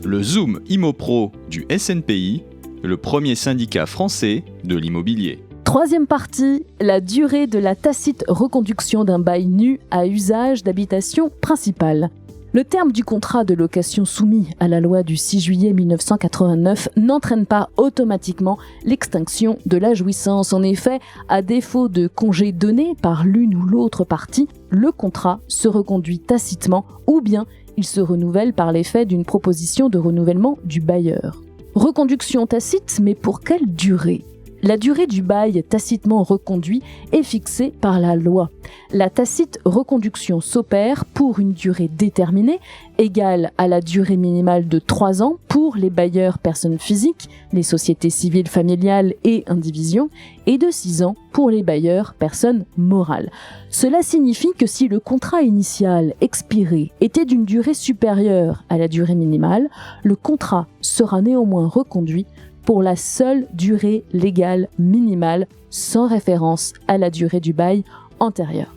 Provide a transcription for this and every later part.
le Zoom ImoPro du SNPI, le premier syndicat français de l'immobilier. Troisième partie, la durée de la tacite reconduction d'un bail nu à usage d'habitation principale. Le terme du contrat de location soumis à la loi du 6 juillet 1989 n'entraîne pas automatiquement l'extinction de la jouissance. En effet, à défaut de congé donné par l'une ou l'autre partie, le contrat se reconduit tacitement ou bien il se renouvelle par l'effet d'une proposition de renouvellement du bailleur. Reconduction tacite, mais pour quelle durée ? La durée du bail tacitement reconduit est fixée par la loi. La tacite reconduction s'opère pour une durée déterminée, égale à la durée minimale de 3 ans pour les bailleurs personnes physiques, les sociétés civiles familiales et indivisions, et de 6 ans pour les bailleurs personnes morales. Cela signifie que si le contrat initial expiré était d'une durée supérieure à la durée minimale, le contrat sera néanmoins reconduit pour la seule durée légale minimale, sans référence à la durée du bail antérieur.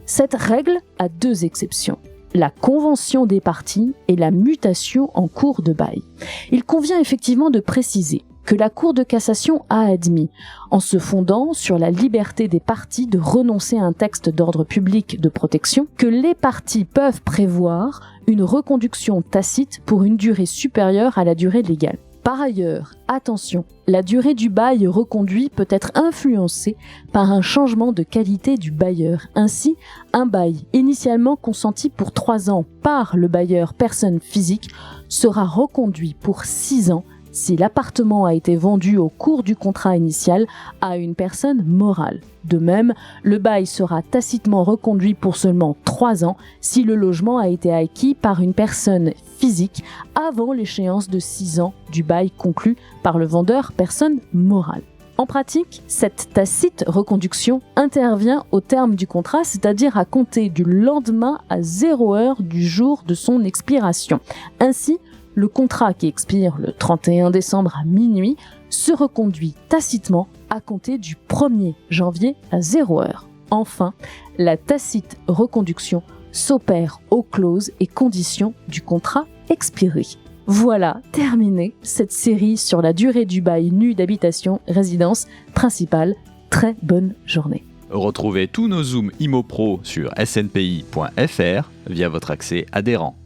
Cette règle a 2 exceptions, la convention des parties et la mutation en cours de bail. Il convient effectivement de préciser que la Cour de cassation a admis, en se fondant sur la liberté des parties de renoncer à un texte d'ordre public de protection, que les parties peuvent prévoir une reconduction tacite pour une durée supérieure à la durée légale. Par ailleurs, attention, la durée du bail reconduit peut être influencée par un changement de qualité du bailleur. Ainsi, un bail initialement consenti pour 3 ans par le bailleur personne physique sera reconduit pour 6 ans si l'appartement a été vendu au cours du contrat initial à une personne morale. De même, le bail sera tacitement reconduit pour seulement 3 ans si le logement a été acquis par une personne physique avant l'échéance de 6 ans du bail conclu par le vendeur personne morale. En pratique, cette tacite reconduction intervient au terme du contrat, c'est-à-dire à compter du lendemain à 0 heure du jour de son expiration. Ainsi, le contrat qui expire le 31 décembre à minuit se reconduit tacitement à compter du 1er janvier à 0 heure. Enfin, la tacite reconduction s'opère aux clauses et conditions du contrat expiré. Voilà, terminé cette série sur la durée du bail nu d'habitation résidence principale. Très bonne journée. Retrouvez tous nos Zoom ImoPro sur snpi.fr via votre accès adhérent.